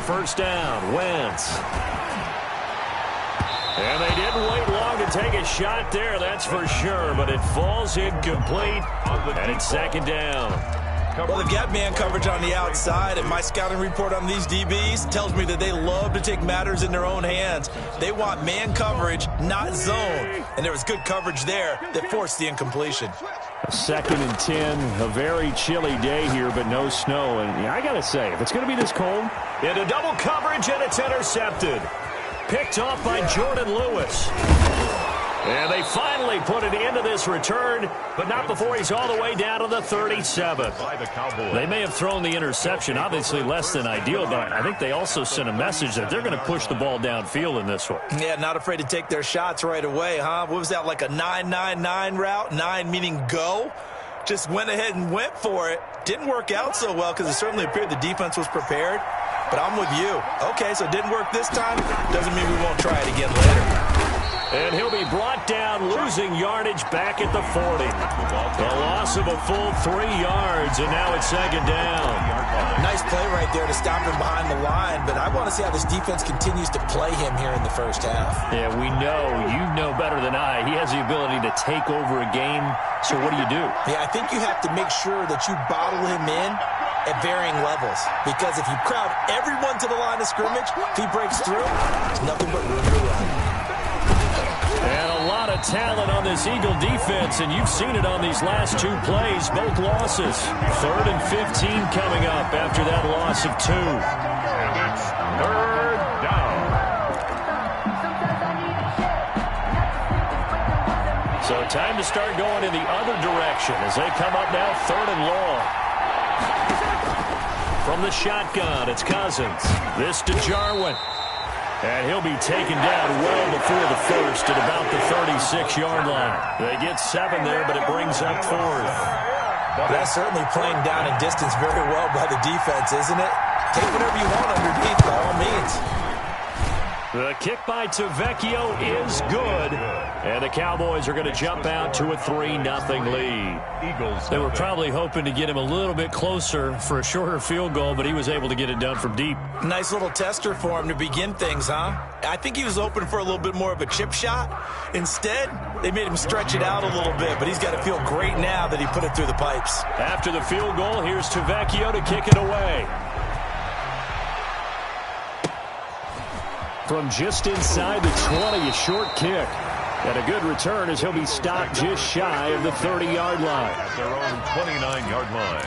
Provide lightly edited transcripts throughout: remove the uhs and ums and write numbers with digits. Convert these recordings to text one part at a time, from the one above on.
first down. Wentz. And they didn't wait long to take a shot there, that's for sure. But it falls incomplete, and it's second down. Well, they've got man coverage on the outside, and my scouting report on these DBs tells me that they love to take matters in their own hands. They want man coverage, not zone. And there was good coverage there that forced the incompletion. Second and 10, a very chilly day here, but no snow. And I got to say, if it's going to be this cold, into double coverage, and it's intercepted. Picked off by Jordan Lewis. And they finally put it into this return, but not before he's all the way down to the 37. They may have thrown the interception, obviously less than ideal, but I think they also sent a message that they're going to push the ball downfield in this one. Yeah, not afraid to take their shots right away, huh? What was that, like a 9-9-9 route? 9 meaning go? Just went ahead and went for it. Didn't work out so well because it certainly appeared the defense was prepared. But I'm with you. Okay, so it didn't work this time. Doesn't mean we won't try it again later. And he'll be brought down, losing yardage back at the 40. A loss of a full 3 yards, and now it's second down. Nice play right there to stop him behind the line, but I want to see how this defense continues to play him here in the first half. Yeah, we know. You know better than I. He has the ability to take over a game, so what do you do? Yeah, I think you have to make sure that you bottle him in at varying levels, because if you crowd everyone to the line of scrimmage, if he breaks through, there's nothing but room to run. And a lot of talent on this Eagle defense, and you've seen it on these last 2 plays, both losses. 3rd and 15 coming up after that loss of 2. And it's 3rd down. So time to start going in the other direction as they come up now 3rd and long. From the shotgun, it's Cousins. This to Jarwin. And he'll be taken down well before the first at about the 36-yard line. They get 7 there, but it brings up 4th. That's certainly playing down in distance very well by the defense, isn't it? Take whatever you want underneath, by all means. The kick by Tavecchio is good. And the Cowboys are going to jump out to a 3-0 lead. They were probably hoping to get him a little bit closer for a shorter field goal, but he was able to get it done from deep. Nice little tester for him to begin things, huh? I think he was open for a little bit more of a chip shot. Instead, they made him stretch it out a little bit, but he's got to feel great now that he put it through the pipes. After the field goal, here's Tavecchio to kick it away. From just inside the 20, a short kick. And a good return as he'll be stopped just shy of the 30-yard line. At their own 29-yard line.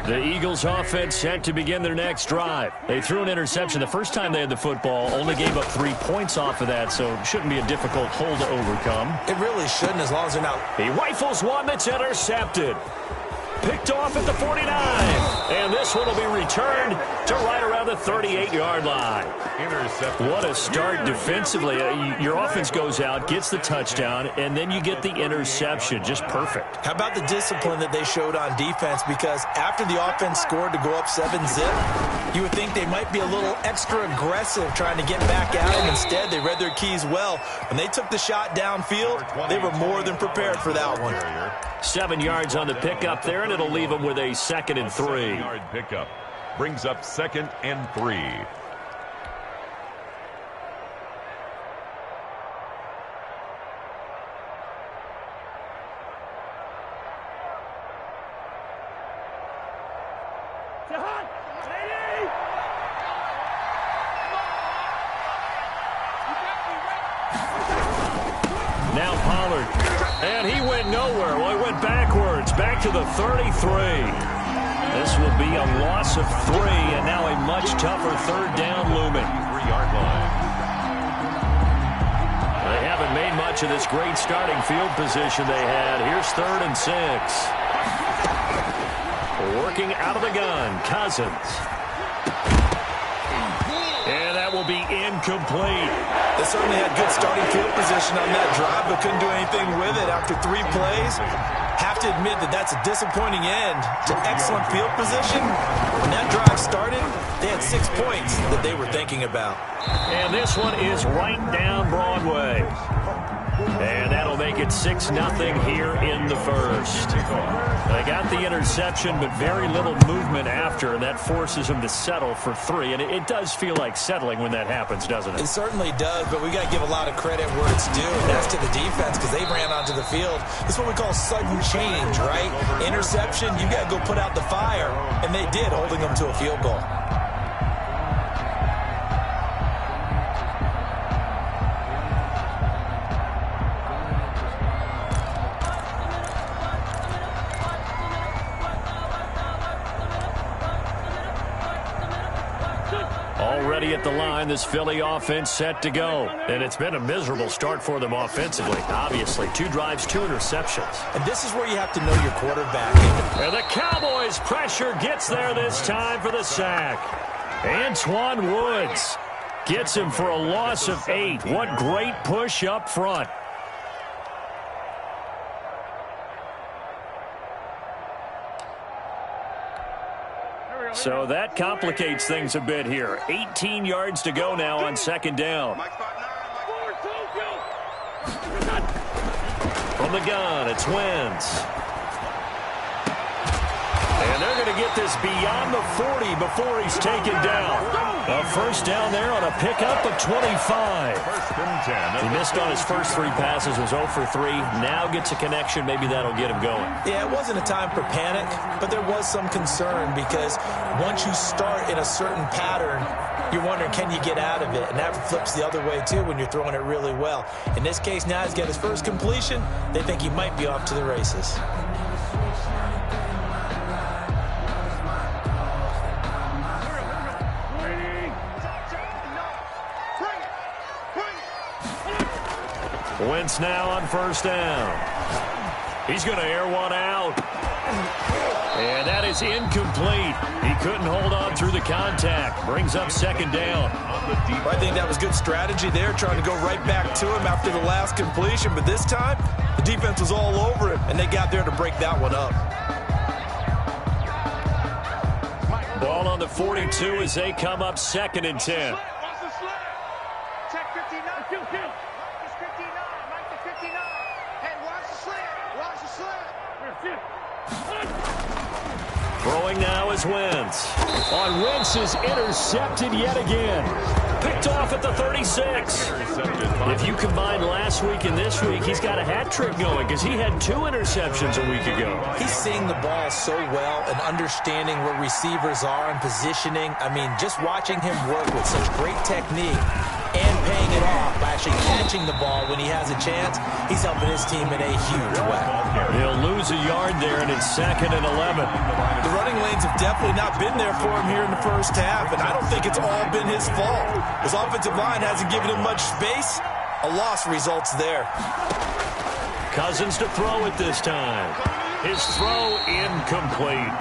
The Eagles offense set to begin their next drive. They threw an interception the first time they had the football, only gave up 3 points off of that, so it shouldn't be a difficult hole to overcome. It really shouldn't, as long as they're not. He rifles one that's intercepted. Picked off at the 49. And this one will be returned to right around the 38-yard line. Intercepted. What a start defensively. Your offense goes out, gets the touchdown, and then you get the interception. Just perfect. How about the discipline that they showed on defense? Because after the offense scored to go up 7-zip, you would think they might be a little extra aggressive trying to get back at them. Instead, they read their keys well. When they took the shot downfield, they were more than prepared for that one. 7 yards on the pickup there, and it'll leave them with a 2nd and 3. 7-yard pickup brings up 2nd and 3. Now Pollard. And he went nowhere. Well, he went backwards, back to the 33. This will be a loss of 3, and now a much tougher 3rd down looming. 3-yard line. They haven't made much of this great starting field position they had. Here's 3rd and 6. Working out of the gun, Cousins. And that will be incomplete. They certainly had good starting field position on that drive, but couldn't do anything with it after 3 plays. Have to admit that that's a disappointing end to excellent field position. When that drive started, they had 6 points that they were thinking about. And this one is right down Broadway. And that'll make it 6-0 here in the first. They got the interception, but very little movement after, and that forces them to settle for 3. And it does feel like settling when that happens, doesn't it? It certainly does, but we got to give a lot of credit where it's due, and that's to the defense because they ran onto the field. It's what we call sudden change, right? Interception, you got to go put out the fire, and they did, holding them to a field goal. Already at the line, this Philly offense set to go. And it's been a miserable start for them offensively. Obviously, 2 drives, 2 interceptions. And this is where you have to know your quarterback. And the Cowboys' pressure gets there this time for the sack. Antoine Woods gets him for a loss of 8. What great push up front. So that complicates things a bit here. 18 yards to go now on second down. From the gun, it's Wentz. And they're going to get this beyond the 40 before he's taken down. A first down there on a pickup of 25. He missed on his first 3 passes, was 0 for 3. Now gets a connection. Maybe that'll get him going. Yeah, it wasn't a time for panic, but there was some concern because once you start in a certain pattern, you're wondering, can you get out of it? And that flips the other way, too, when you're throwing it really well. In this case, now he's got his first completion. They think he might be off to the races. Wentz now on first down. He's going to air one out. And that is incomplete. He couldn't hold on through the contact. Brings up second down. I think that was good strategy there, trying to go right back to him after the last completion. But this time, the defense was all over him, and they got there to break that one up. Ball on the 42 as they come up 2nd and 10. Throwing now is Wentz. On Wentz is intercepted yet again. Picked off at the 36. If you combine last week and this week, he's got a hat trick going because he had 2 interceptions a week ago. He's seeing the ball so well and understanding where receivers are and positioning. I mean, just watching him work with such great technique and paying it off by actually catching the ball when he has a chance, he's helping his team in a huge way. He'll lose a yard there, and it's 2nd and 11. The running lanes have definitely not been there for him here in the first half, and I don't think it's all been his fault. His offensive line hasn't given him much space. A loss results there. Cousins to throw it this time. His throw incomplete.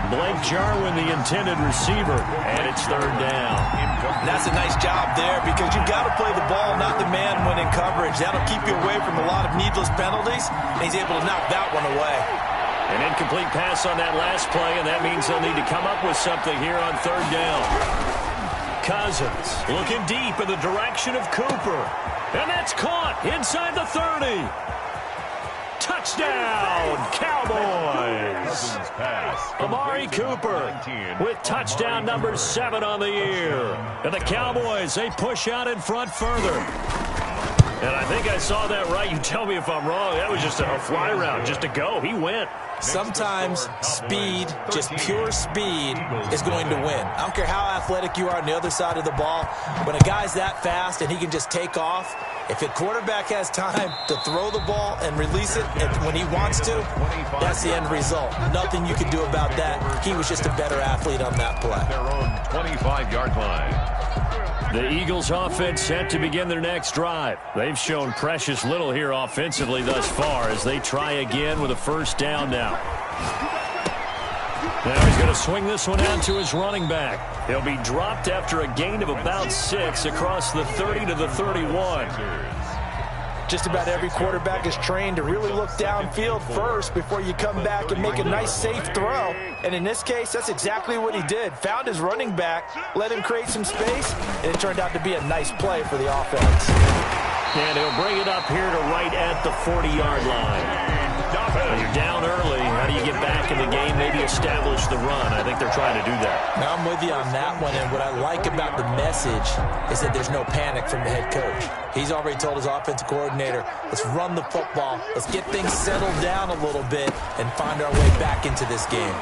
Blake Jarwin, the intended receiver, and it's 3rd down. And that's a nice job there because you've got to play the ball, not the man when in coverage. That'll keep you away from a lot of needless penalties, and he's able to knock that one away. An incomplete pass on that last play, and that means they'll need to come up with something here on 3rd down. Cousins looking deep in the direction of Cooper. And that's caught inside the 30. Touchdown, Cowboys. Amari Cooper with touchdown number 7 on the year. And the Cowboys, they push out in front further. And I think I saw that right. You tell me if I'm wrong. That was just a fly route, just a go. He went. Sometimes speed, just pure speed, is going to win. I don't care how athletic you are on the other side of the ball. When a guy's that fast and he can just take off, if a quarterback has time to throw the ball and release it when he wants to, that's the end result. Nothing you can do about that. He was just a better athlete on that play. Their own 25-yard line. The Eagles offense set to begin their next drive. They've shown precious little here offensively thus far as they try again with a first down now. Now he's going to swing this one out to his running back. He'll be dropped after a gain of about 6 across the 30 to the 31. Just about every quarterback is trained to really look downfield first before you come back and make a nice, safe throw. And in this case, that's exactly what he did. Found his running back, let him create some space, and it turned out to be a nice play for the offense. And he'll bring it up here to right at the 40-yard line. When you're down early, how do you get back in the game, maybe establish the run? I think they're trying to do that. Now I'm with you on that one, and what I like about the message is that there's no panic from the head coach. He's already told his offensive coordinator, let's run the football, let's get things settled down a little bit, and find our way back into this game.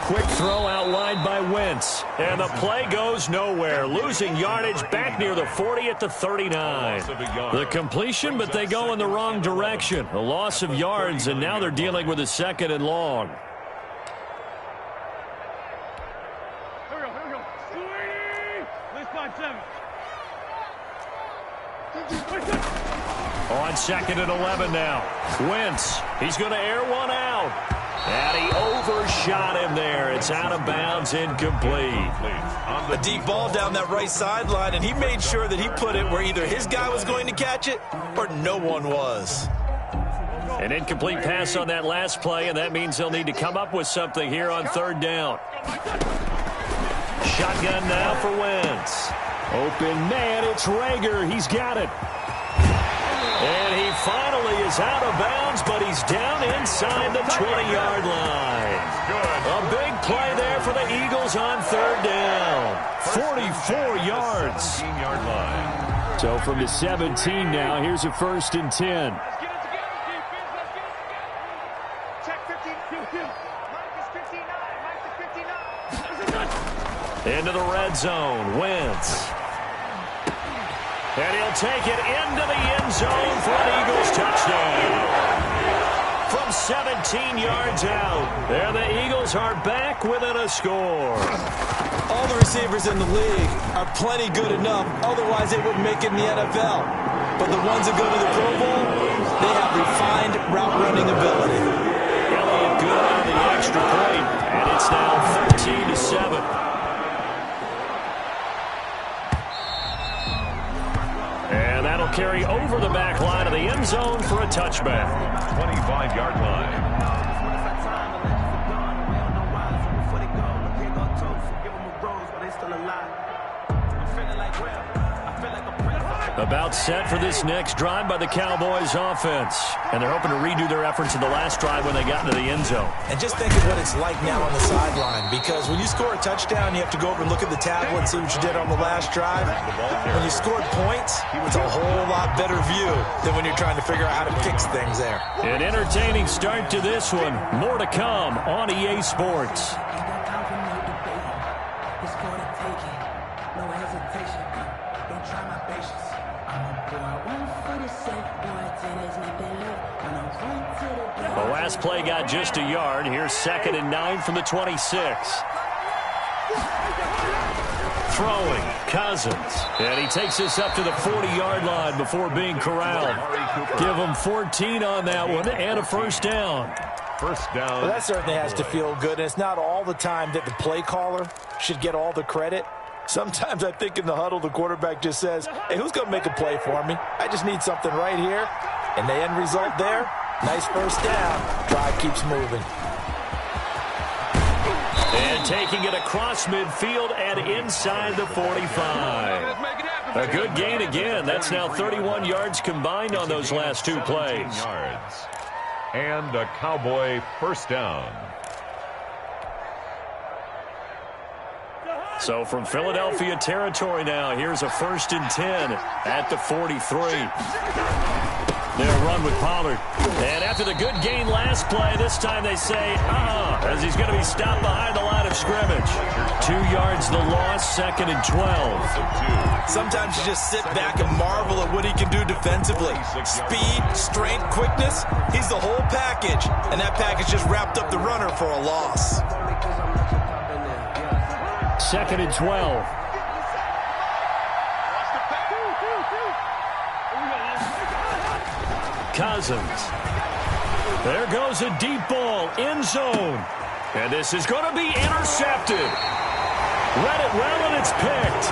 Quick throw out wide by Wentz. And the play goes nowhere. Losing yardage back near the 40 at the 39. The completion, but they go in the wrong direction. A loss of yards, and now they're dealing with a 2nd and long. Here we go. On 2nd and 11 now. Wentz, he's going to air one out. And he overshot him there. It's out of bounds, incomplete. A deep ball down that right sideline, and he made sure that he put it where either his guy was going to catch it or no one was. An incomplete pass on that last play, and that means they'll need to come up with something here on 3rd down. Shotgun now for Wentz. Open man, it's Rager. He's got it. And he finally is out of bounds, but he's down inside the 20-yard line. A big play there for the Eagles on 3rd down. 44 yards. So from the 17 now, here's a 1st and 10. Into the red zone, Wentz. And he'll take it into the end zone for an Eagles touchdown. From 17 yards out, and the Eagles are back within a score. All the receivers in the league are plenty good enough, otherwise they wouldn't make it in the NFL. But the ones that go to the Pro Bowl, they have refined route running ability. Elliott good on the extra point, and it's now 13-7. And that'll carry over the back line of the end zone for a touchback. 25-yard line. About set for this next drive by the Cowboys offense. And they're hoping to redo their efforts in the last drive when they got into the end zone. And just think of what it's like now on the sideline, because when you score a touchdown, you have to go over and look at the tablet and see what you did on the last drive. When you scored points, it's a whole lot better view than when you're trying to figure out how to fix things there. An entertaining start to this one. More to come on EA Sports. The last play got just a yard. Here's 2nd and 9 from the 26. Throwing, Cousins. And he takes this up to the 40-yard line before being corralled. Give him 14 on that one and a 1st down. Well, that certainly has to feel good. And it's not all the time that the play caller should get all the credit. Sometimes I think in the huddle, the quarterback just says, hey, who's going to make a play for me? I just need something right here. And the end result there, nice 1st down. Drive keeps moving. And taking it across midfield and inside the 45. A good gain again. That's now 31 yards combined on those last 2 plays. And a Cowboy 1st down. So from Philadelphia territory now, here's a 1st and 10 at the 43. They'll run with Pollard. And after the good gain last play, this time they say, as he's going to be stopped behind the line of scrimmage. 2 yards the loss, 2nd and 12. Sometimes you just sit back and marvel at what he can do defensively. Speed, strength, quickness, he's the whole package. And that package just wrapped up the runner for a loss. 2nd and 12. Cousins. There goes a deep ball, end zone. And this is going to be intercepted. Read it well, and it's picked.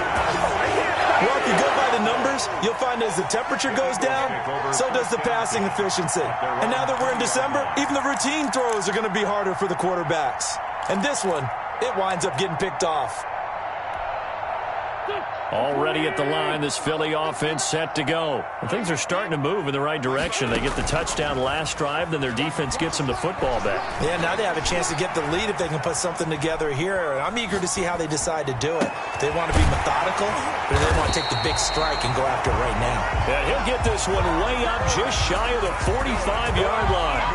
Well, if you go by the numbers, you'll find as the temperature goes down, so does the passing efficiency. And now that we're in December, even the routine throws are going to be harder for the quarterbacks. And this one, it winds up getting picked off. Already at the line, this Philly offense set to go. And things are starting to move in the right direction. They get the touchdown last drive, then their defense gets them the football back. Yeah, now they have a chance to get the lead if they can put something together here. I'm eager to see how they decide to do it. They want to be methodical, or they want to take the big strike and go after it right now. And he'll get this one way up just shy of the 45-yard line.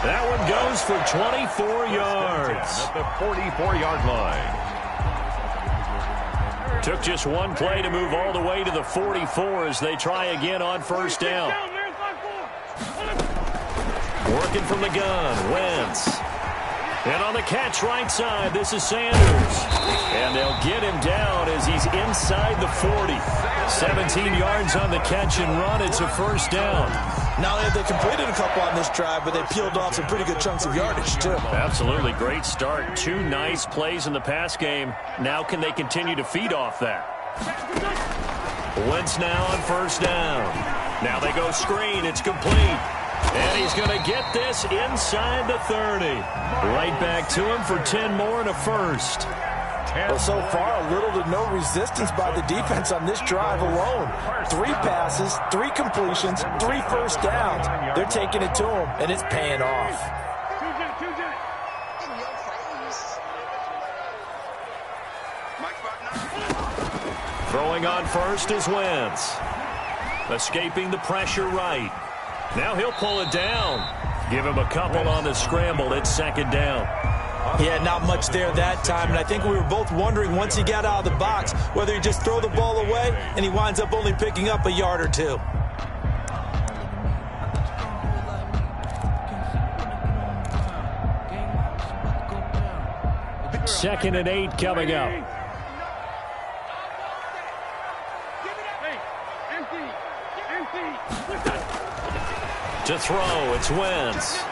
That one goes for 24 yards. At the 44-yard line. Took just one play to move all the way to the 44 as they try again on first down. Working from the gun, Wentz. And on the catch right side, this is Sanders. And they'll get him down as he's inside the 40. 17 yards on the catch and run. It's a first down. Not only have they completed a couple on this drive, but they peeled off some pretty good chunks of yardage, too. Absolutely. Great start. 2 nice plays in the pass game. Now can they continue to feed off that? Wentz now on first down. Now they go screen. It's complete. And he's going to get this inside the 30. Right back to him for 10 more and a first. Well, so far, a little to no resistance by the defense on this drive alone. 3 passes, 3 completions, 3 first downs. They're taking it to him, and it's paying off. Throwing on first is Wentz. Escaping the pressure right. Now he'll pull it down. Give him a couple on the scramble. It's second down. Yeah, not much there that time, and I think we were both wondering once he got out of the box whether he just throw the ball away and he winds up only picking up a yard or 2. Second and 8 coming up. To throw, it's Wentz.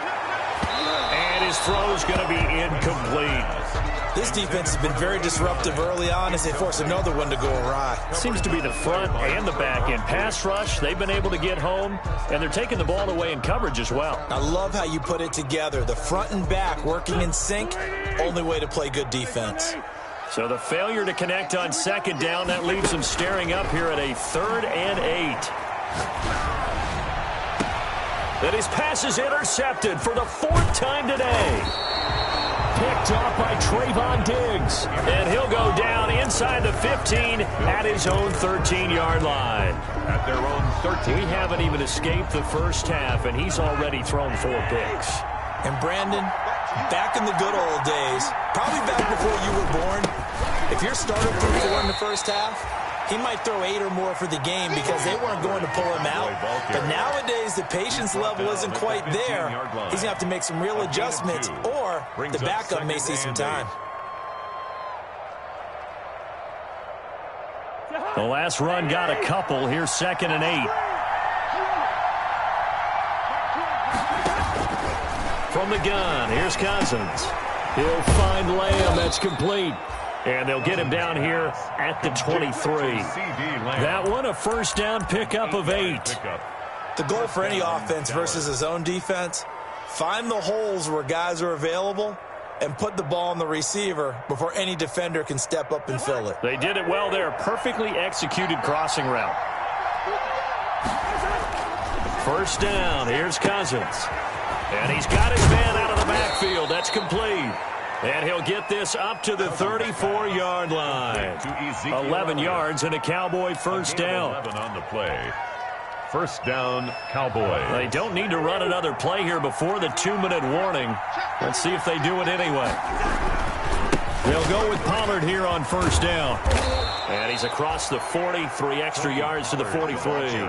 And his throw's going to be incomplete. This defense has been very disruptive early on as they force another one to go awry. Seems to be the front and the back end. Pass rush, they've been able to get home, and they're taking the ball away in coverage as well. I love how you put it together. The front and back working in sync, only way to play good defense. So the failure to connect on second down, that leaves them staring up here at a 3rd and 8. And his pass is intercepted for the 4th time today. Picked off by Trayvon Diggs. And he'll go down inside the 15 at his own 13-yard line. At their own 13. We haven't even escaped the first half, and he's already thrown 4 picks. And Brandon, back in the good old days, probably back before you were born, if your starter threw 4 in the first half, he might throw 8 or more for the game because they weren't going to pull him out. But nowadays, the patience level isn't quite there. He's going to have to make some real adjustments, or the backup may see some time. The last run got a couple. Here's 2nd and 8. From the gun, here's Cousins. He'll find Lamb. That's complete. And they'll get him down here at the 23. That one, a first down pickup of 8. The goal for any offense versus his own defense, find the holes where guys are available and put the ball on the receiver before any defender can step up and fill it. They did it well there. Perfectly executed crossing route. First down. Here's Cousins. And he's got his man out of the backfield. That's complete. And he'll get this up to the 34-yard line. 11 yards and a Cowboy first down. 11 on the play. First down, Cowboys. They don't need to run another play here before the 2-minute warning. Let's see if they do it anyway. They'll go with Pollard here on first down. And he's across the 40, 3 extra yards to the 43.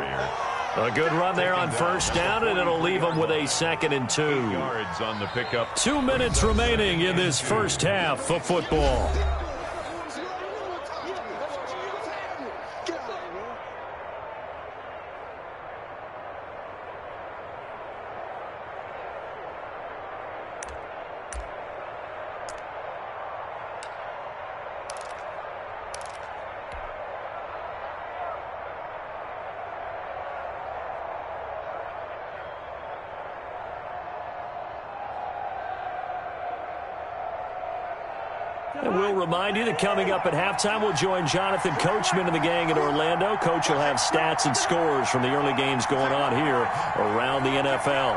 A good run there on first down, and it'll leave them with a 2nd and 2. Yards on the pickup. 2 minutes remaining in this first half of football. And we'll remind you that coming up at halftime, we'll join Jonathan Coachman and the gang in Orlando. Coach will have stats and scores from the early games going on here around the NFL.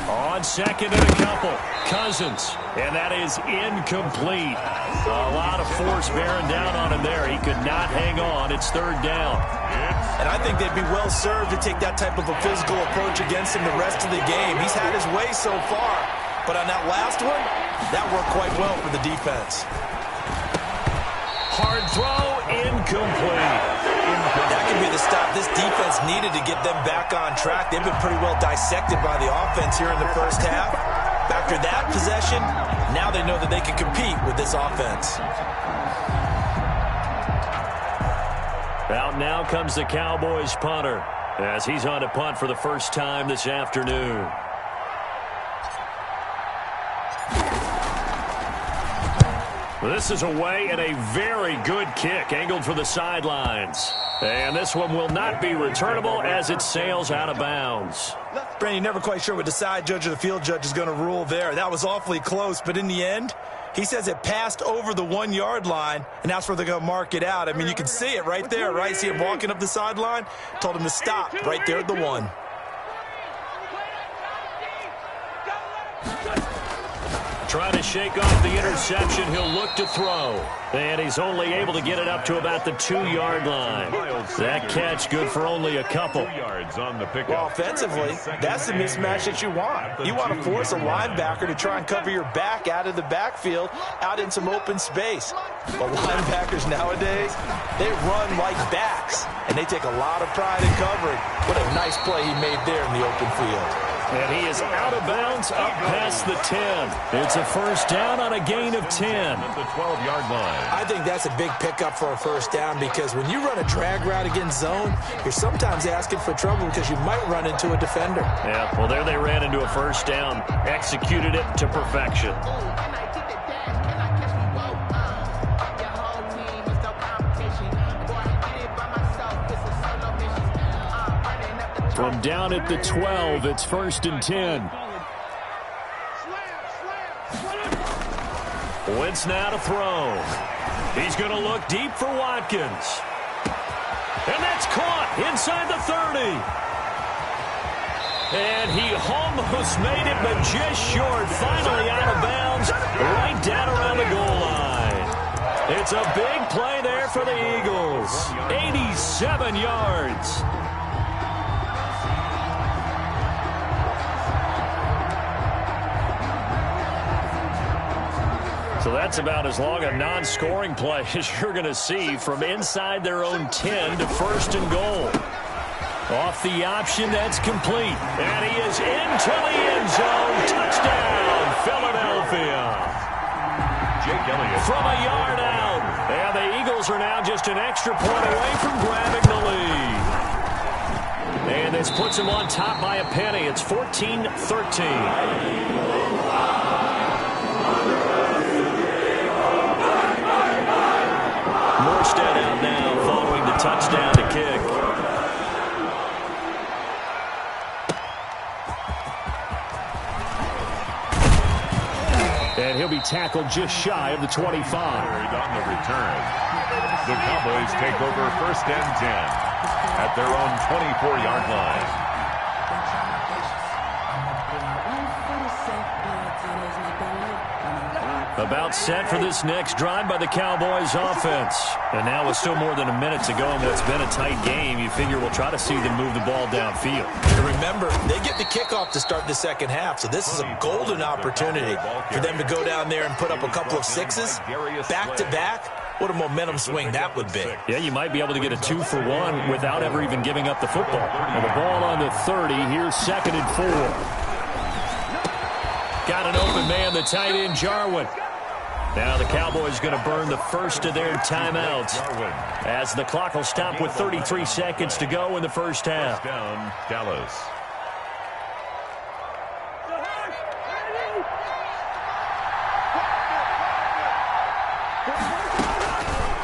On second and a couple, Cousins, and that is incomplete. A lot of force bearing down on him there. He could not hang on. It's third down. And I think they'd be well served to take that type of a physical approach against him the rest of the game. He's had his way so far, but on that last one, that worked quite well for the defense. Hard throw, incomplete. That could be the stop this defense needed to get them back on track. They've been pretty well dissected by the offense here in the first half. After that possession, now they know that they can compete with this offense. Out now comes the Cowboys punter as he's on to punt for the first time this afternoon. This is away and a very good kick angled for the sidelines. And this one will not be returnable as it sails out of bounds. Brandon, you're never quite sure what the side judge or the field judge is going to rule there. That was awfully close, but in the end, he says it passed over the 1 yard line, and that's where they're going to mark it out. I mean, you can see it right there, right? See him walking up the sideline? Told him to stop right there at the 1. Trying to shake off the interception. He'll look to throw. And he's only able to get it up to about the 2 yard line. That catch good for only a couple. 2 yards on the pickup. Well, offensively, that's the mismatch that you want. You want to force a linebacker to try and cover your back out of the backfield, out in some open space. But linebackers nowadays, they run like backs, and they take a lot of pride in covering. What a nice play he made there in the open field. And he is out of bounds up past the 10. It's a first down on a gain of 10. At the 12-yard line. I think that's a big pickup for a first down because when you run a drag route against zone, you're sometimes asking for trouble because you might run into a defender. Yeah, well, there they ran into a first down. Executed it to perfection. From down at the 12, it's first and 10. Wentz now to throw. He's going to look deep for Watkins. And that's caught inside the 30. And he almost made it, but just short. Finally out of bounds, right down around the goal line. It's a big play there for the Eagles. 87 yards. So that's about as long a non-scoring play as you're going to see from inside their own 10 to first and goal. Off the option, that's complete. And he is into the end zone. Touchdown, Philadelphia. Jake Elliott. From a yard out. And the Eagles are now just an extra point away from grabbing the lead. And this puts them on top by a penny. It's 14-13. Morstead out now following the touchdown to kick. And he'll be tackled just shy of the 25. On the return. The Cowboys take over first and 10 at their own 24-yard line. About set for this next drive by the Cowboys offense. And now with still more than a minute to go in what's been a tight game, you figure we'll try to see them move the ball downfield. And remember, they get the kickoff to start the second half, so this is a golden opportunity for them to go down there and put up a couple of sixes back-to-back. What a momentum swing that would be. Yeah, you might be able to get a 2-for-1 without ever even giving up the football. And the ball on the 30, here's second and 4. Got an open man, the tight end, Jarwin. Now the Cowboys going to burn the first of their timeouts as the clock will stop with 33 seconds to go in the first half. First down, Dallas.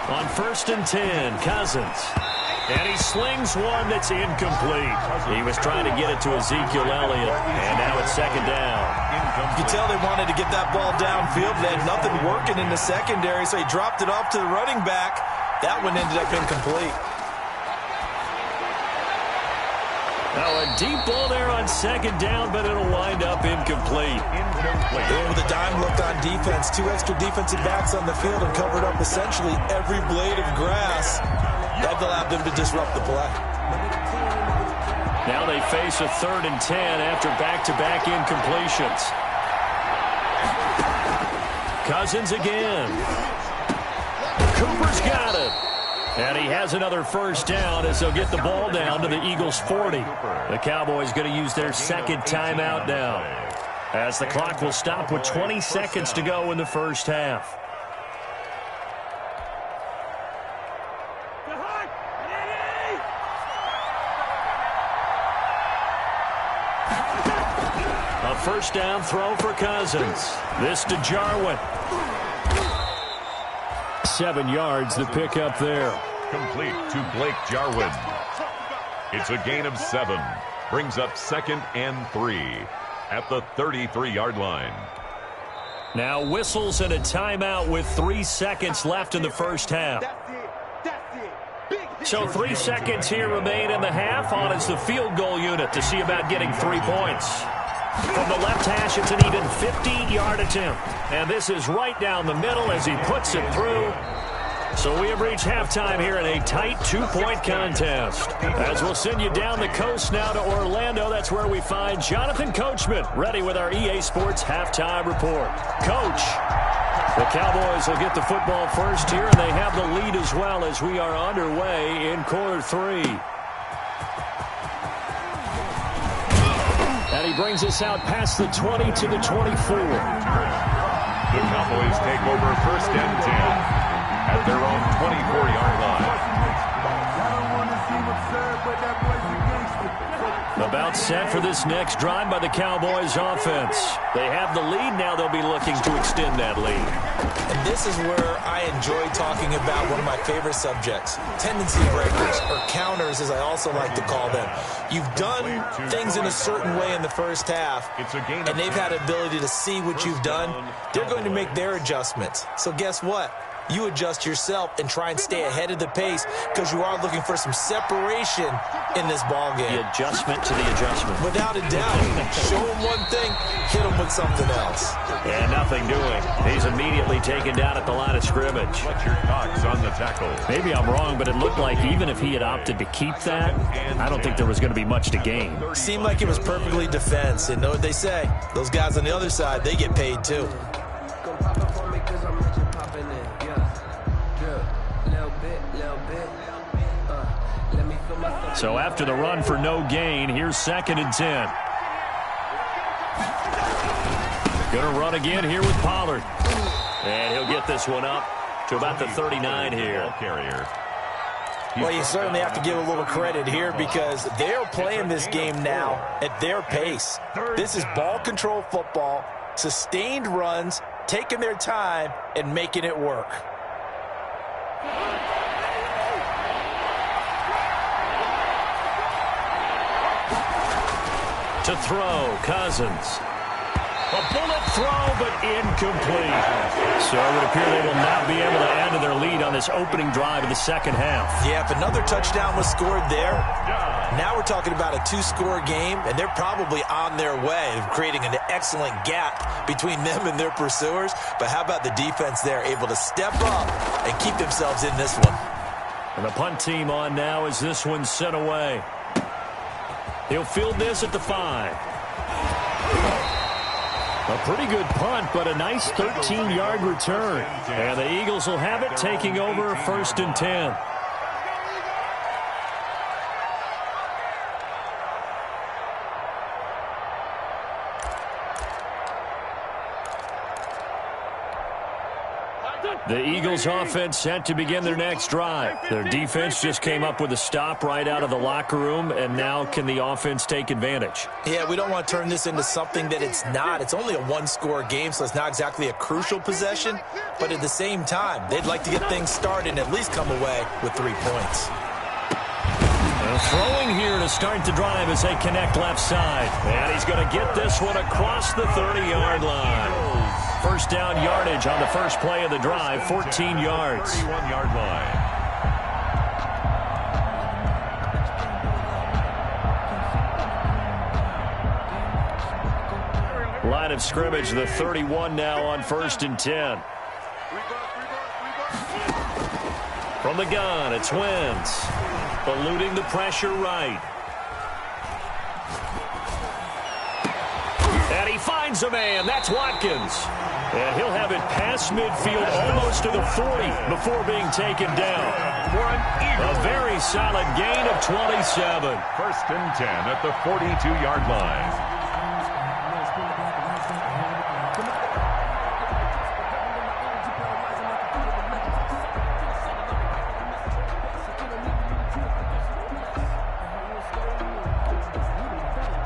On first and 10, Cousins. And he slings one that's incomplete. He was trying to get it to Ezekiel Elliott, and now it's second down. You can tell they wanted to get that ball downfield. They had nothing working in the secondary, so he dropped it off to the running back. That one ended up incomplete. Now a deep ball there on second down, but it'll wind up incomplete. With a dime look on defense, 2 extra defensive backs on the field and covered up essentially every blade of grass. That allowed them to disrupt the play. Now they face a 3rd and 10 after back-to-back incompletions. Cousins again. Cooper's got it. And he has another first down as they'll get the ball down to the Eagles' 40. The Cowboys going to use their second timeout now, as the clock will stop with 20 seconds to go in the first half. A first down throw for Cousins. This to Jarwin. 7 yards, the pickup there. Complete to Blake Jarwin. It's a gain of 7. Brings up 2nd and 3 at the 33-yard line. Now whistles and a timeout with 3 seconds left in the first half. So 3 seconds here remain in the half. On is the field goal unit to see about getting 3 points. From the left hash, it's an even 50-yard attempt. And this is right down the middle as he puts it through. So we have reached halftime here in a tight 2-point contest. As we'll send you down the coast now to Orlando, that's where we find Jonathan Coachman, ready with our EA Sports halftime report. Coach, the Cowboys will get the football first here, and they have the lead as well as we are underway in quarter 3. And he brings us out past the 20 to the 24. The Cowboys take over 1st and 10 at their own 24-yard line. About set for this next drive by the Cowboys offense. They have the lead. Now they'll be looking to extend that lead. And this is where I enjoy talking about one of my favorite subjects, tendency breakers, or counters as I also like to call them. You've done things in a certain way in the first half, and they've had ability to see what you've done. They're going to make their adjustments. So guess what? You adjust yourself and try and stay ahead of the pace because you are looking for some separation in this ball game. The adjustment to the adjustment. Without a doubt. Show him one thing, hit him with something else. And nothing doing. He's immediately taken down at the line of scrimmage. What's your thoughts on the tackle? Maybe I'm wrong, but it looked like even if he had opted to keep that, I don't think there was going to be much to gain. Seemed like it was perfectly defense. And know what they say? Those guys on the other side, they get paid too. So after the run for no gain, here's 2nd and 10. Going to run again here with Pollard. And he'll get this one up to about the 39 here. Well, you certainly have to give a little credit here because they're playing this game now at their pace. This is ball control football, sustained runs, taking their time, and making it work. To throw, Cousins. A bullet throw, but incomplete. So it would appear they will not be able to add to their lead on this opening drive of the second half. Yeah, if another touchdown was scored there, now we're talking about a 2-score game, and they're probably on their way of creating an excellent gap between them and their pursuers. But how about the defense there, able to step up and keep themselves in this one? And the punt team on now as this one's sent away. He'll field this at the 5. A pretty good punt, but a nice 13-yard return. And the Eagles will have it, taking over 1st and 10. The Eagles offense set to begin their next drive. Their defense just came up with a stop right out of the locker room, and now can the offense take advantage? Yeah, we don't want to turn this into something that it's not. It's only a 1-score game, so it's not exactly a crucial possession. But at the same time, they'd like to get things started and at least come away with 3 points. Throwing here to start the drive as they connect left side. And he's going to get this one across the 30-yard line. First down yardage on the first play of the drive, 14 yards. 31-yard line. Line of scrimmage, the 31 now on 1st and 10. From the gun, it's Wentz. Eluding the pressure right. And he finds a man. That's Watkins. And he'll have it past midfield almost to the 40 before being taken down. A very solid gain of 27. 1st and 10 at the 42-yard line.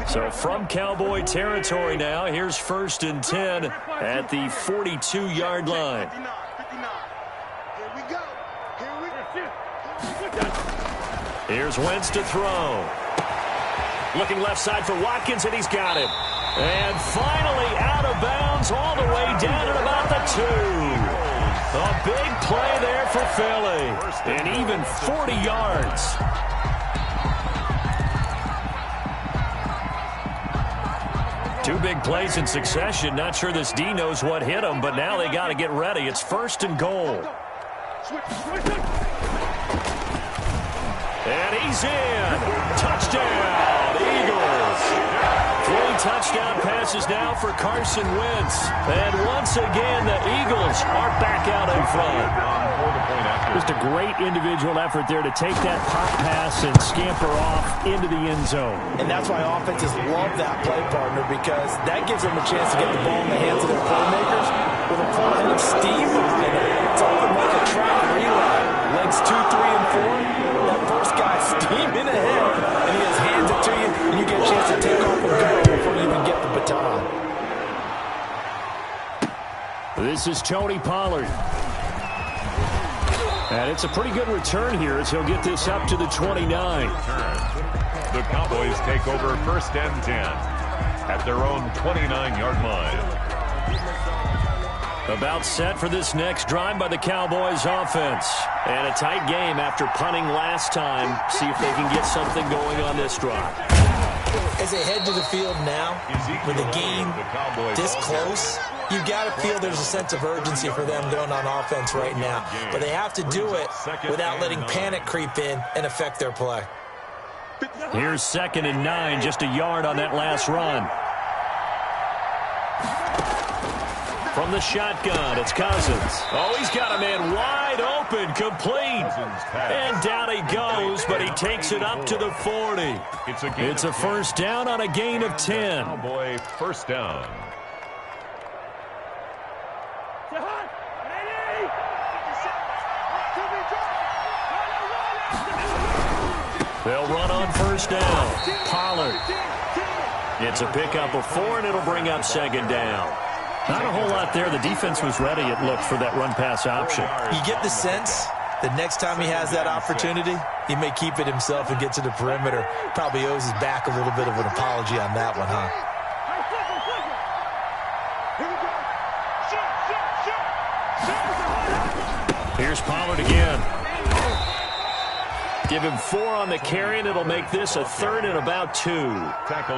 So from Cowboy territory now, here's 1st and 10 at the 42-yard line. Here's Wentz to throw. Looking left side for Watkins, and he's got him. And finally out of bounds all the way down at about the 2. A big play there for Philly. And even 40 yards. Two big plays in succession. Not sure this D knows what hit him, but now they got to get ready. It's 1st and goal. And he's in. Touchdown, Eagles. 3 touchdown passes now for Carson Wentz. And once again, the Eagles are back out in front. Just a great individual effort there to take that pop pass and scamper off into the end zone. And that's why offenses love that play, partner, because that gives them a chance to get the ball in the hands of their playmakers with a full head of steam behind it. It's often like a track relay. Legs 2, 3, and 4. That first guy steaming ahead, and he just hands it to you, and you get a chance to take off and go before you even get the baton. This is Tony Pollard. And it's a pretty good return here as he'll get this up to the 29. The Cowboys take over 1st and 10 at their own 29-yard line. About set for this next drive by the Cowboys offense. And a tight game after punting last time. See if they can get something going on this drive. As they head to the field now, with the game this close, you've got to feel there's a sense of urgency for them going on offense right now. But they have to do it without letting panic creep in and affect their play. Here's 2nd and 9, just a yard on that last run. From the shotgun, it's Cousins. Oh, he's got a man wide open, complete. And down he goes, but he takes it up to the 40. It's a 1st down on a gain of 10. Cowboy 1st down. They'll run on 1st down. Pollard. It's a pickup of 4, and it'll bring up 2nd down. Not a whole lot there. The defense was ready, it looked, for that run-pass option. You get the sense that next time he has that opportunity, he may keep it himself and get to the perimeter. Probably owes his back a little bit of an apology on that one, huh? Here's Pollard again. Give him 4 on the carry, and it'll make this a 3rd and about 2.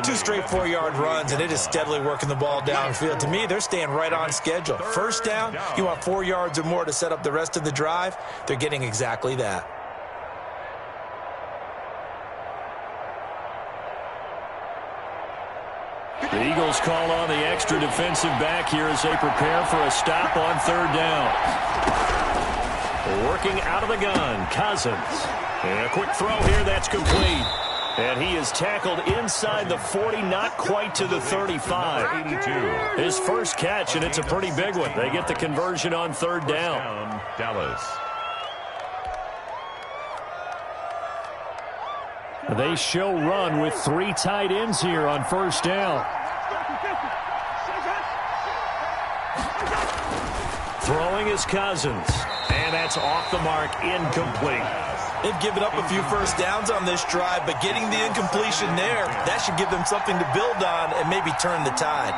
2 straight 4-yard runs, and it is steadily working the ball downfield. To me, they're staying right on schedule. 1st down, you want 4 yards or more to set up the rest of the drive. They're getting exactly that. The Eagles call on the extra defensive back here as they prepare for a stop on 3rd down. Working out of the gun, Cousins. And a quick throw here, that's complete. And he is tackled inside the 40, not quite to the 35. 82. His first catch, and it's a pretty big one. They get the conversion on 3rd down. Dallas. They show run with 3 tight ends here on 1st down. Throwing is Cousins. And that's off the mark, incomplete. They've given up a few first downs on this drive, but getting the incompletion there, that should give them something to build on and maybe turn the tide.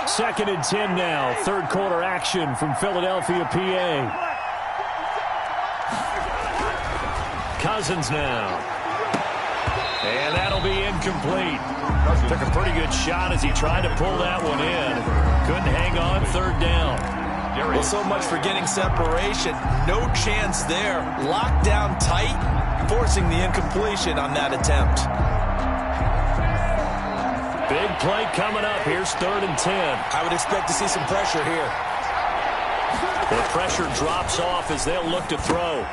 2nd and 10 now. Third quarter action from Philadelphia, PA. Cousins now. And that'll be incomplete. Took a pretty good shot as he tried to pull that one in. Couldn't hang on. 3rd down. Well, so much for getting separation. No chance there. Locked down tight, forcing the incompletion on that attempt. Big play coming up. Here's 3rd and 10. I would expect to see some pressure here. The pressure drops off as they'll look to throw.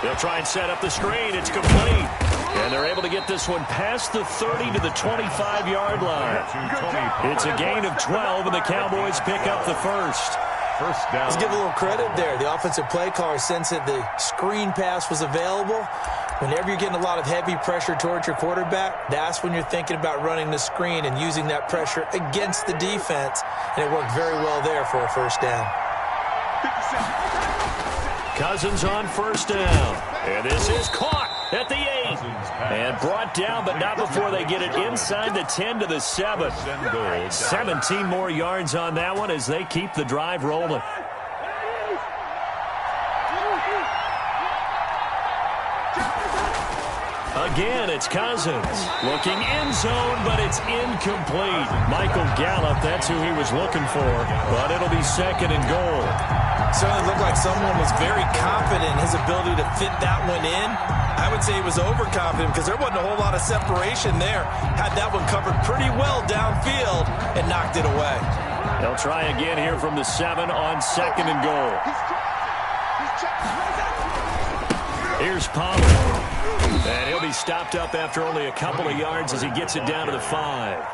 They'll try and set up the screen. It's complete. And they're able to get this one past the 30 to the 25-yard line. It's a gain of 12, and the Cowboys pick up the first. First down. Let's give a little credit there. The offensive play caller sensed that the screen pass was available. Whenever you're getting a lot of heavy pressure towards your quarterback, that's when you're thinking about running the screen and using that pressure against the defense. And it worked very well there for a first down. Cousins on first down. And this is caught at the 8. And brought down, but not before they get it inside the 10 to the 7. 17 more yards on that one as they keep the drive rolling. Again, it's Cousins. Looking end zone, but it's incomplete. Michael Gallup, that's who he was looking for. But it'll be 2nd and goal. Certainly looked like someone was very confident in his ability to fit that one in. I would say he was overconfident because there wasn't a whole lot of separation there. Had that one covered pretty well downfield and knocked it away. They'll try again here from the 7 on 2nd and goal. Here's Pollard. And he'll be stopped up after only a couple of yards as he gets it down to the 5.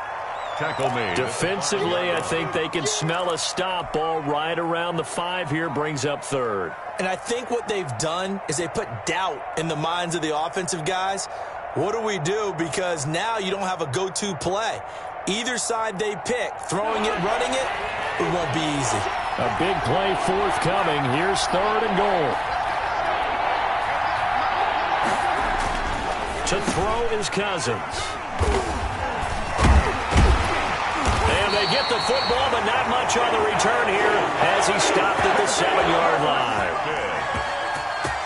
Tackle made. Defensively, I think they can smell a stop. Ball right around the 5 here, brings up 3rd. And I think what they've done is they put doubt in the minds of the offensive guys. What do we do? Because now you don't have a go-to play. Either side they pick, throwing it, running it, it won't be easy. A big play forthcoming. Here's 3rd and goal. To throw is Cousins. And they get the football, but not much on the return here as he stopped at the 7-yard line.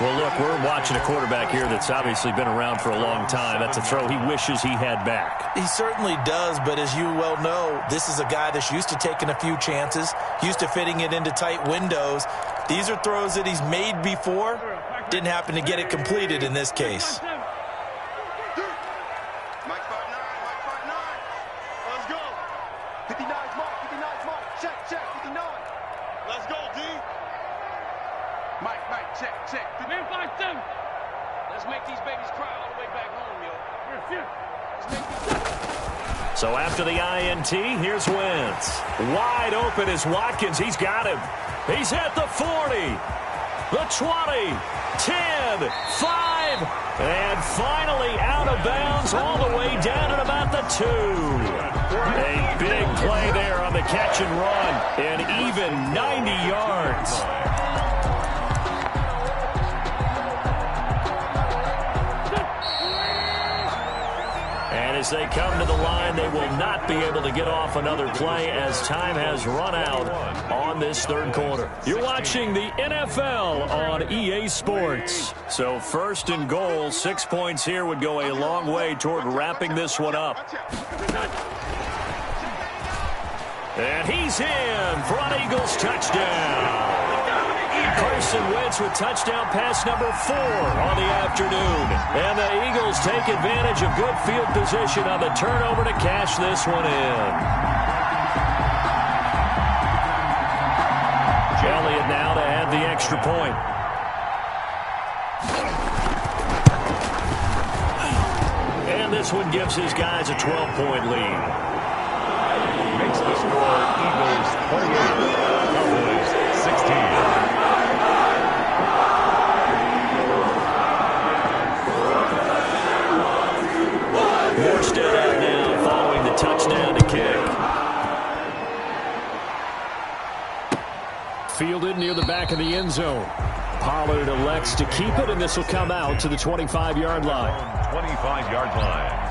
Well, look, we're watching a quarterback here that's obviously been around for a long time. That's a throw he wishes he had back. He certainly does, but as you well know, this is a guy that's used to taking a few chances, used to fitting it into tight windows. These are throws that he's made before. Didn't happen to get it completed in this case. So after the INT, here's Wentz. Wide open is Watkins. He's got him. He's at the 40, the 20, 10, 5, and finally out of bounds all the way down at about the 2. A big play there on the catch and run, and even 90 yards. As they come to the line, they will not be able to get off another play as time has run out on this 3rd quarter. You're watching the NFL on EA Sports. So 1st and goal, 6 points here would go a long way toward wrapping this one up. And he's in for an Eagles touchdown. Carson Wentz with touchdown pass number 4 on the afternoon. And the Eagles take advantage of good field position on the turnover to cash this one in. Elliott now to add the extra point. And this one gives his guys a 12-point lead. Makes the score Eagles 28, Cowboys 16. Morstead out now following the touchdown to kick. fielded near the back of the end zone. Pollard elects to keep it, and this will come out to the 25-yard line. 25-yard line.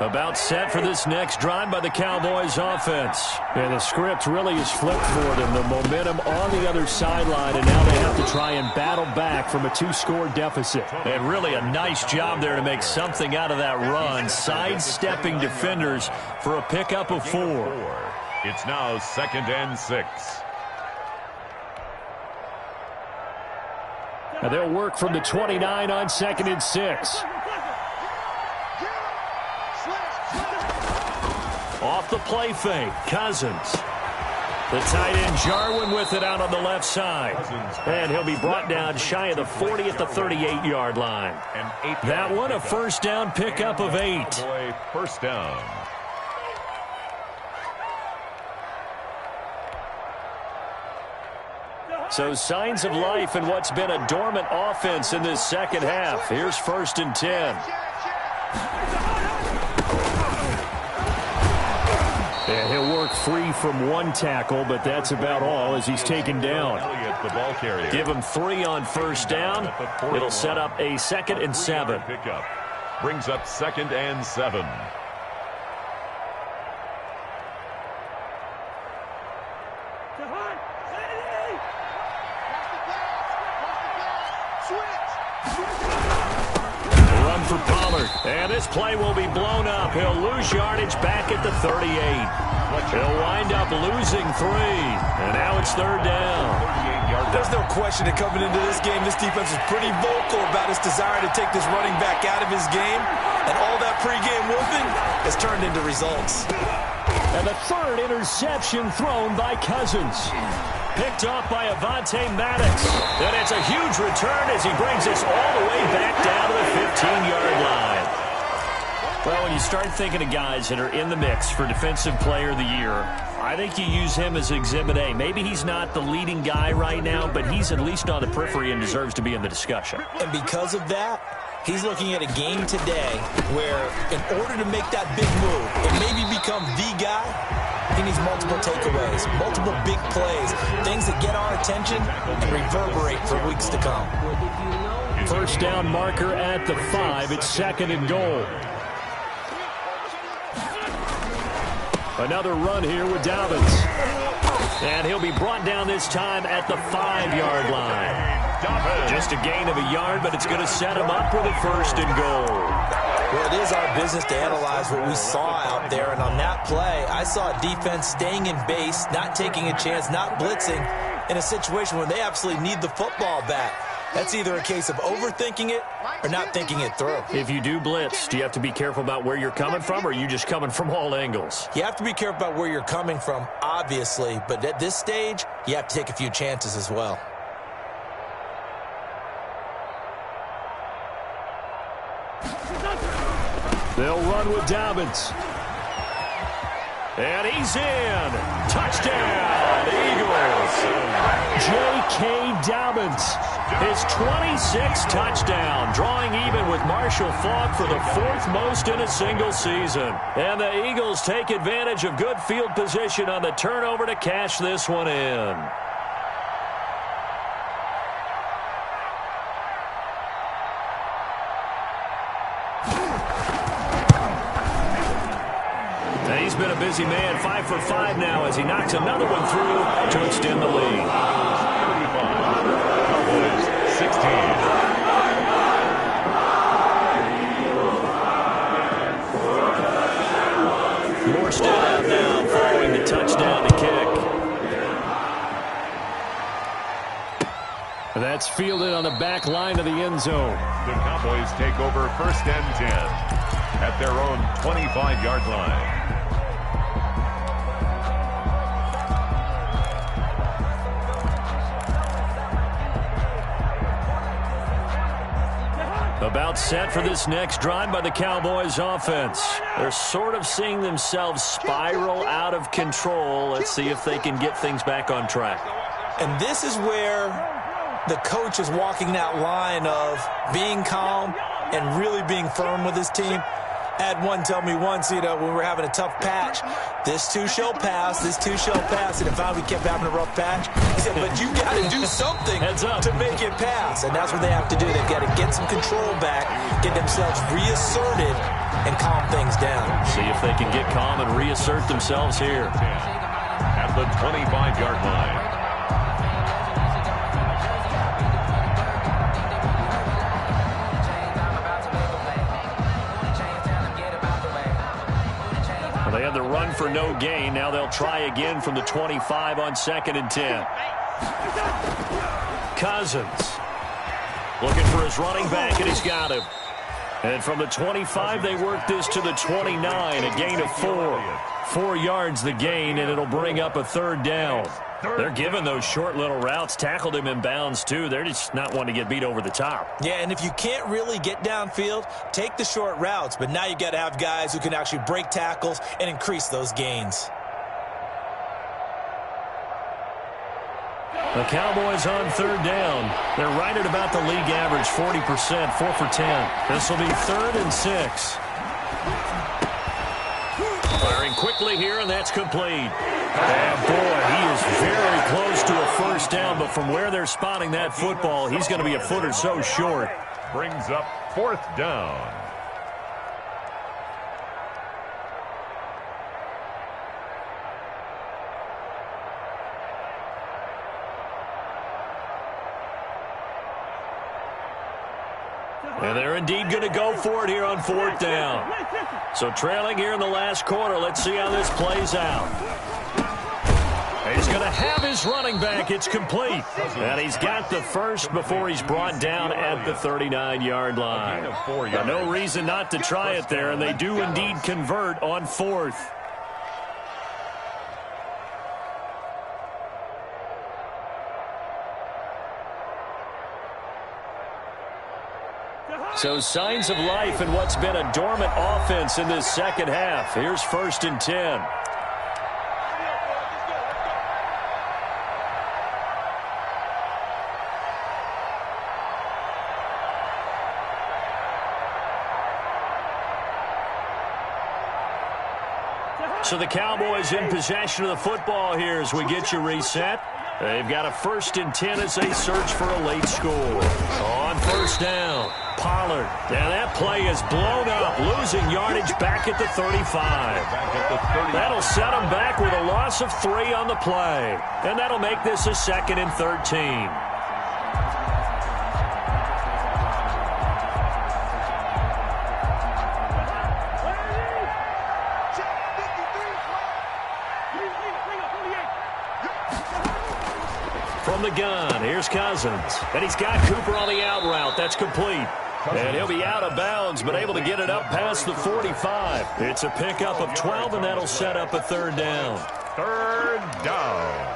About set for this next drive by the Cowboys offense. And the script really is flipped for them. The momentum on the other sideline, and now they have to try and battle back from a 2-score deficit. And really a nice job there to make something out of that run, sidestepping defenders for a pickup of 4. It's now 2nd and 6. Now they'll work from the 29 on 2nd and 6. Off the play fake, Cousins. The tight end Jarwin with it out on the left side. And he'll be brought down shy of the 40 at the 38-yard line. That one a first down pickup of 8. First down. So signs of life in what's been a dormant offense in this second half. Here's 1st and 10. And he'll work free from 1 tackle, but that's about all as he's taken down. Give him 3 on first down. It'll set up a 2nd and 7. Pickup. Brings up 2nd and 7. Run for Pollard. And this play will be blown up. He'll lose yardage back at the 38. He'll wind up losing 3. And now it's 3rd down. There's no question that coming into this game, this defense is pretty vocal about its desire to take this running back out of his game. And all that pregame whooping has turned into results. And the 3rd interception thrown by Cousins. Picked off by Avonte Maddens. And it's a huge return as he brings us all the way back down to the 15-yard line. Well, when you start thinking of guys that are in the mix for Defensive Player of the Year, I think you use him as Exhibit A. Maybe he's not the leading guy right now, but he's at least on the periphery and deserves to be in the discussion. And because of that, he's looking at a game today where in order to make that big move and maybe become the guy, he needs multiple takeaways, multiple big plays, things that get our attention and reverberate for weeks to come. First down marker at the 5. It's 2nd and goal. Another run here with Dobbins. And he'll be brought down this time at the 5-yard line. Just a gain of a yard, but it's going to set him up with a 1st and goal. Well, it is our business to analyze what we saw out there, and on that play, I saw a defense staying in base, not taking a chance, not blitzing, in a situation where they absolutely need the football back. That's either a case of overthinking it or not thinking it through. If you do blitz, do you have to be careful about where you're coming from, or are you just coming from all angles? You have to be careful about where you're coming from, obviously, but at this stage, you have to take a few chances as well. They'll run with Dobbins. And he's in. Touchdown, Eagles. J.K. Dobbins. His 26th touchdown, drawing even with Marshall Faulk for the 4th most in a single season. And the Eagles take advantage of good field position on the turnover to cash this one in. He's been a busy man, 5 for 5 now as he knocks another one through to extend the lead. 16. Morstead out now following the touchdown to kick. That's fielded on the back line of the end zone. The Cowboys take over 1st and 10 at their own 25-yard line. About set for this next drive by the Cowboys offense. They're sort of seeing themselves spiral out of control. Let's see if they can get things back on track. And this is where the coach is walking that line of being calm and really being firm with his team. I had one tell me once, when we were having a tough patch, this too shall pass, this too shall pass. And if we kept having a rough patch, he said, but you got to do something to make it pass. And that's what they have to do. They've got to get some control back, get themselves reasserted, and calm things down. See if they can get calm and reassert themselves here. At the 25-yard line. They had the run for no gain. Now they'll try again from the 25 on 2nd and 10. Cousins looking for his running back, and he's got him. And from the 25, they work this to the 29, a gain of 4. 4 yards the gain, and it'll bring up a 3rd down. They're giving those short little routes. Tackled him in bounds, too. They're just not wanting to get beat over the top. Yeah, and if you can't really get downfield, take the short routes. But now you got to have guys who can actually break tackles and increase those gains. The Cowboys on 3rd down. They're right at about the league average, 40%, 4 for 10. This will be 3rd and 6. Firing quickly here, and that's complete. And boy, he is very close to a 1st down, but from where they're spotting that football, he's going to be a foot or so short. Brings up 4th down. And they're indeed going to go for it here on 4th down. So trailing here in the last quarter, let's see how this plays out. He's going to have his running back. It's complete. And he's got the first before he's brought down at the 39-yard line. No reason not to try it there, and they do indeed convert on 4th. So signs of life in what's been a dormant offense in this second half. Here's 1st and 10. So the Cowboys in possession of the football here as we get you reset. They've got a 1st and 10 as they search for a late score. On 1st down, Pollard. Now that play is blown up, losing yardage back at the 35. That'll set them back with a loss of 3 on the play. And that'll make this a 2nd and 13. From the gun, here's Cousins. And he's got Cooper on the out route. That's complete. And he'll be out of bounds, but able to get it up past the 45. It's a pickup of 12, and that'll set up a 3rd down. 3rd down.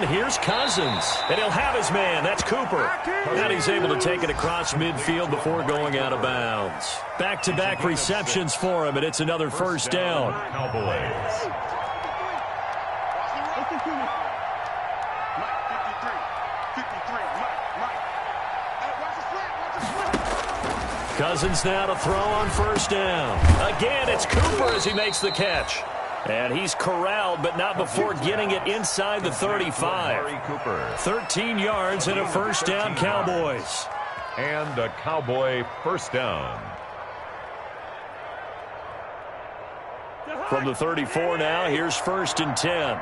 Here's Cousins, and he'll have his man. That's Cooper. And he's able to take it across midfield before going out of bounds. Back-to-back receptions for him, and it's another 1st down. Cowboys. Cousins now to throw on 1st down. Again, it's Cooper as he makes the catch. And he's corralled, but not before getting it inside the 35. 13 yards and a 1st down, Cowboys. And a Cowboy 1st down. From the 34 now, here's 1st and 10.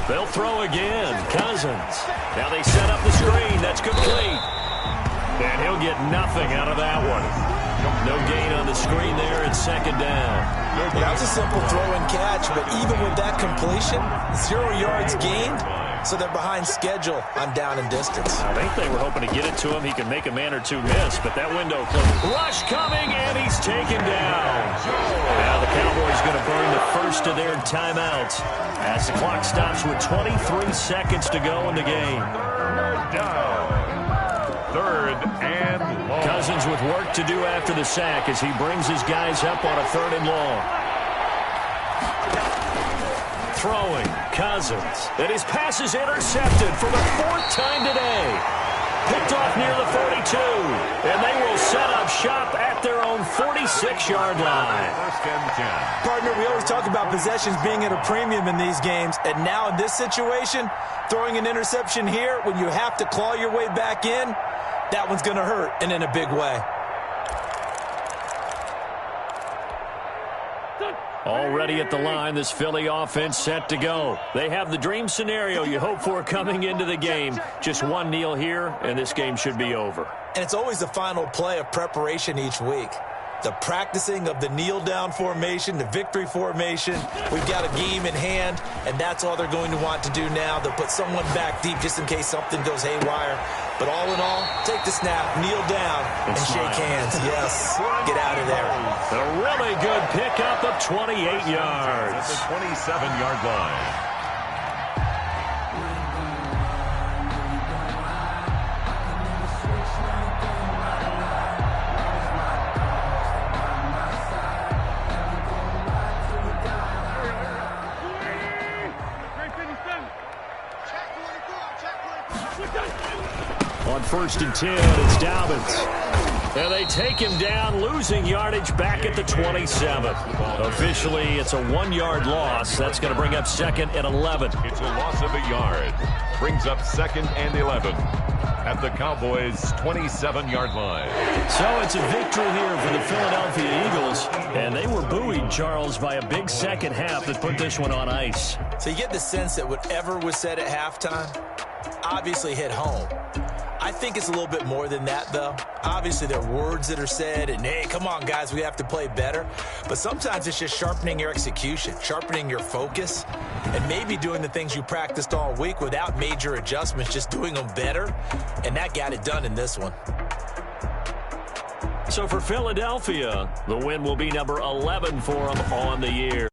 They'll throw again. Cousins. Now they set up the screen. That's complete. And he'll get nothing out of that one. No gain on the screen there. It's second down. That was a simple throw and catch, but even with that completion, 0 yards gained, so they're behind schedule on down and distance. I think they were hoping to get it to him. He can make a man or two miss, but that window closed. Rush coming, and he's taken down. Now the Cowboys going to burn the first of their timeouts as the clock stops with 23 seconds to go in the game. Third and long. Cousins with work to do after the sack as he brings his guys up on a 3rd and long. Throwing, Cousins. And his pass is intercepted for the 4th time today. Picked off near the 42. And they will set up shop at their own 46-yard line. First and 10. Partner, we always talk about possessions being at a premium in these games, and now in this situation, throwing an interception here when you have to claw your way back in, that one's going to hurt, and in a big way. Already at the line, this Philly offense set to go. They have the dream scenario you hope for coming into the game. Just one kneel here, and this game should be over. And it's always the final play of preparation each week. The practicing of the kneel-down formation, the victory formation. We've got a game in hand, and that's all they're going to want to do now. They'll put someone back deep just in case something goes haywire. But all in all, take the snap, kneel down, and shake hands. Yes, get out of there. A really good pickup of 28 yards. At the 27-yard line. On 1st and 10, it's Dobbins. And they take him down, losing yardage back at the 27. Officially, it's a 1-yard loss. That's going to bring up 2nd and 11. It's a loss of a yard. Brings up 2nd and 11 at the Cowboys' 27-yard line. So it's a victory here for the Philadelphia Eagles. And they were buoyed, Charles, by a big second half that put this one on ice. So you get the sense that whatever was said at halftime obviously hit home. I think it's a little bit more than that, though. Obviously, there are words that are said, and, hey, come on, guys, we have to play better. But sometimes it's just sharpening your execution, sharpening your focus, and maybe doing the things you practiced all week without major adjustments, just doing them better. And that got it done in this one. So for Philadelphia, the win will be number 11 for them on the year.